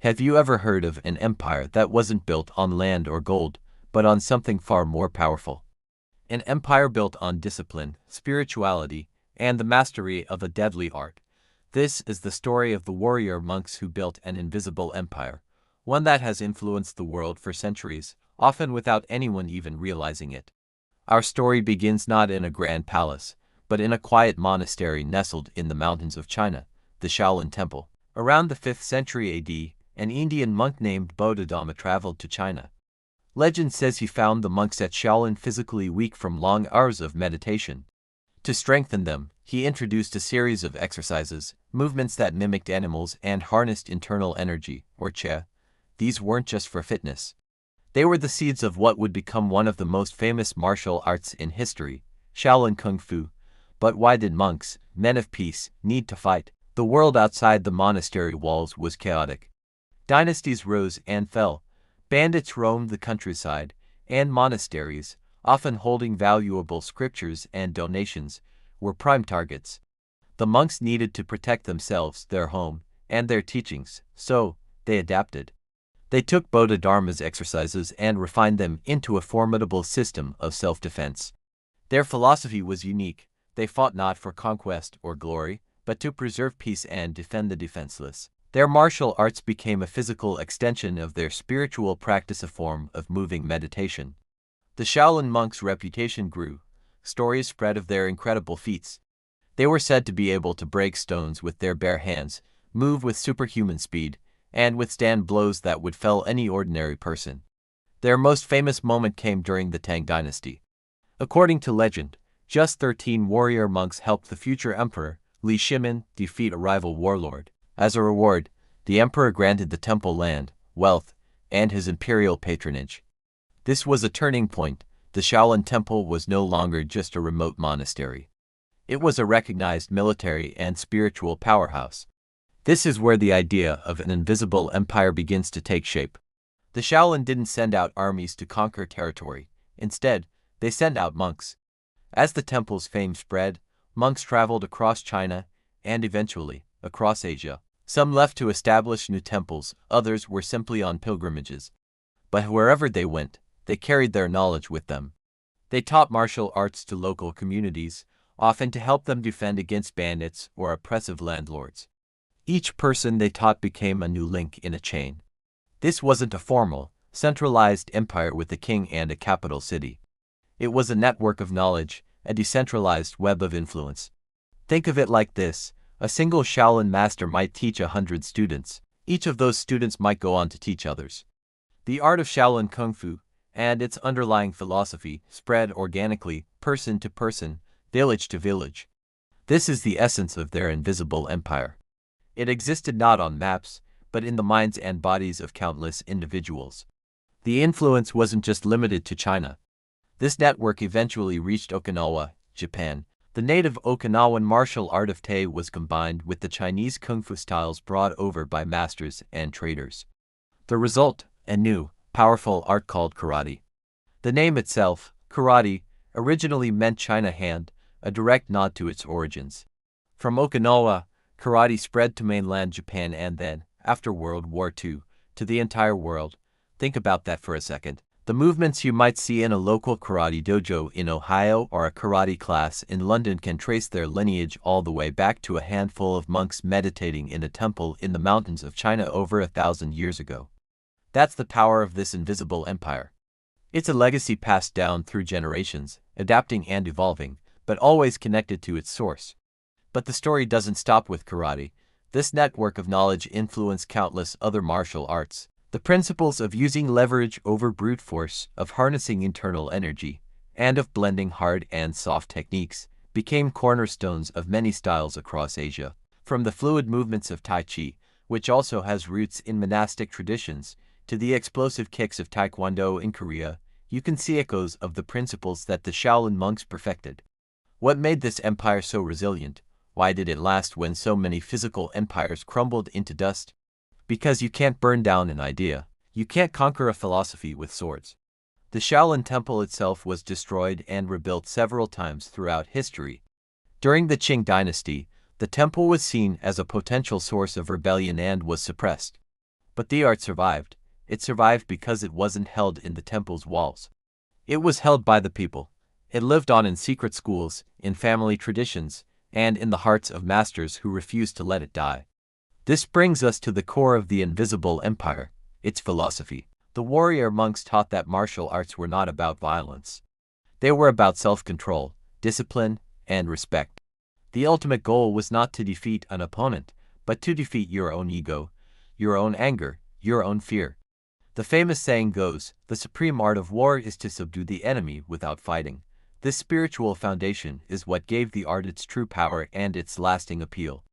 Have you ever heard of an empire that wasn't built on land or gold, but on something far more powerful? An empire built on discipline, spirituality, and the mastery of a deadly art. This is the story of the warrior monks who built an invisible empire, one that has influenced the world for centuries, often without anyone even realizing it. Our story begins not in a grand palace, but in a quiet monastery nestled in the mountains of China, the Shaolin Temple. Around the 5th century AD, an Indian monk named Bodhidharma traveled to China. Legend says he found the monks at Shaolin physically weak from long hours of meditation. To strengthen them, he introduced a series of exercises, movements that mimicked animals and harnessed internal energy, or qi. These weren't just for fitness. They were the seeds of what would become one of the most famous martial arts in history, Shaolin Kung Fu. But why did monks, men of peace, need to fight? The world outside the monastery walls was chaotic. Dynasties rose and fell, bandits roamed the countryside, and monasteries, often holding valuable scriptures and donations, were prime targets. The monks needed to protect themselves, their home, and their teachings, so they adapted. They took Bodhidharma's exercises and refined them into a formidable system of self-defense. Their philosophy was unique. They fought not for conquest or glory, but to preserve peace and defend the defenseless. Their martial arts became a physical extension of their spiritual practice, a form of moving meditation. The Shaolin monks' reputation grew. Stories spread of their incredible feats. They were said to be able to break stones with their bare hands, move with superhuman speed, and withstand blows that would fell any ordinary person. Their most famous moment came during the Tang dynasty. According to legend, just 13 warrior monks helped the future emperor, Li Shimin, defeat a rival warlord. As a reward, the emperor granted the temple land, wealth, and his imperial patronage. This was a turning point. The Shaolin Temple was no longer just a remote monastery. It was a recognized military and spiritual powerhouse. This is where the idea of an invisible empire begins to take shape. The Shaolin didn't send out armies to conquer territory. Instead, they sent out monks. As the temple's fame spread, monks traveled across China and eventually across Asia. Some left to establish new temples, others were simply on pilgrimages. But wherever they went, they carried their knowledge with them. They taught martial arts to local communities, often to help them defend against bandits or oppressive landlords. Each person they taught became a new link in a chain. This wasn't a formal, centralized empire with a king and a capital city. It was a network of knowledge, a decentralized web of influence. Think of it like this. A single Shaolin master might teach 100 students. Each of those students might go on to teach others. The art of Shaolin Kung Fu, and its underlying philosophy, spread organically, person to person, village to village. This is the essence of their invisible empire. It existed not on maps, but in the minds and bodies of countless individuals. The influence wasn't just limited to China. This network eventually reached Okinawa, Japan. The native Okinawan martial art of Tay was combined with the Chinese kung fu styles brought over by masters and traders. The result, a new, powerful art called karate. The name itself, karate, originally meant China hand, a direct nod to its origins. From Okinawa, karate spread to mainland Japan and then, after World War II, to the entire world. Think about that for a second. The movements you might see in a local karate dojo in Ohio or a karate class in London can trace their lineage all the way back to a handful of monks meditating in a temple in the mountains of China over 1,000 years ago. That's the power of this invisible empire. It's a legacy passed down through generations, adapting and evolving, but always connected to its source. But the story doesn't stop with karate. This network of knowledge influenced countless other martial arts. The principles of using leverage over brute force, of harnessing internal energy, and of blending hard and soft techniques became cornerstones of many styles across Asia. From the fluid movements of Tai Chi, which also has roots in monastic traditions, to the explosive kicks of Taekwondo in Korea, you can see echoes of the principles that the Shaolin monks perfected. What made this empire so resilient? Why did it last when so many physical empires crumbled into dust? Because you can't burn down an idea. You can't conquer a philosophy with swords. The Shaolin Temple itself was destroyed and rebuilt several times throughout history. During the Qing dynasty, the temple was seen as a potential source of rebellion and was suppressed. But the art survived. It survived because it wasn't held in the temple's walls. It was held by the people. It lived on in secret schools, in family traditions, and in the hearts of masters who refused to let it die. This brings us to the core of the Invisible Empire, its philosophy. The warrior monks taught that martial arts were not about violence. They were about self-control, discipline, and respect. The ultimate goal was not to defeat an opponent, but to defeat your own ego, your own anger, your own fear. The famous saying goes, "The supreme art of war is to subdue the enemy without fighting." This spiritual foundation is what gave the art its true power and its lasting appeal.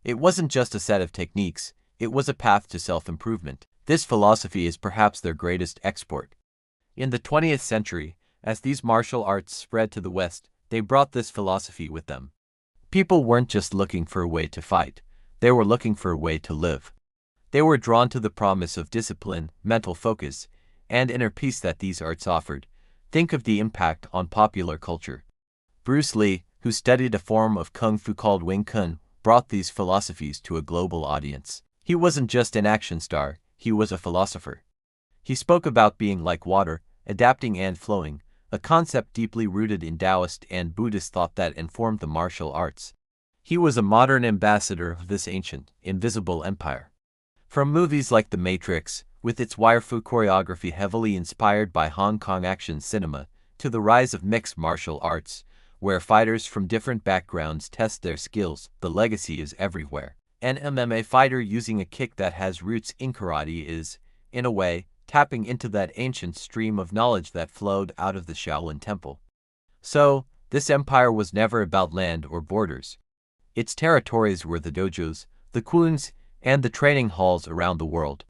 It wasn't just a set of techniques, it was a path to self-improvement. This philosophy is perhaps their greatest export. In the 20th century, as these martial arts spread to the West, they brought this philosophy with them. People weren't just looking for a way to fight, they were looking for a way to live. They were drawn to the promise of discipline, mental focus, and inner peace that these arts offered. Think of the impact on popular culture. Bruce Lee, who studied a form of kung fu called Wing Chun, brought these philosophies to a global audience. He wasn't just an action star, he was a philosopher. He spoke about being like water, adapting and flowing, a concept deeply rooted in Taoist and Buddhist thought that informed the martial arts. He was a modern ambassador of this ancient, invisible empire. From movies like The Matrix, with its wire-fu choreography heavily inspired by Hong Kong action cinema, to the rise of mixed martial arts, where fighters from different backgrounds test their skills, the legacy is everywhere. An MMA fighter using a kick that has roots in karate is, in a way, tapping into that ancient stream of knowledge that flowed out of the Shaolin Temple. So, this empire was never about land or borders. Its territories were the dojos, the kulins, and the training halls around the world.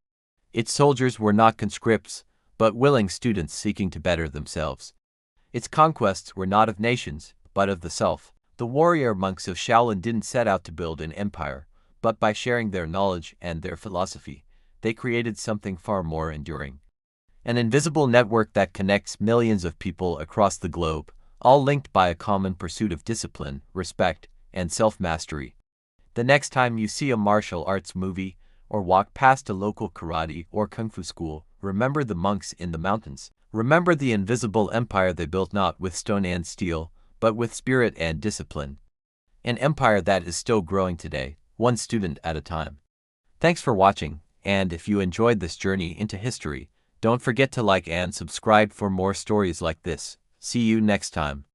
Its soldiers were not conscripts, but willing students seeking to better themselves. Its conquests were not of nations, but of the self. The warrior monks of Shaolin didn't set out to build an empire, but by sharing their knowledge and their philosophy, they created something far more enduring. An invisible network that connects millions of people across the globe, all linked by a common pursuit of discipline, respect, and self-mastery. The next time you see a martial arts movie, or walk past a local karate or kung fu school, remember the monks in the mountains. Remember the invisible empire they built not with stone and steel, but with spirit and discipline. An empire that is still growing today, one student at a time. Thanks for watching, and if you enjoyed this journey into history, don't forget to like and subscribe for more stories like this. See you next time.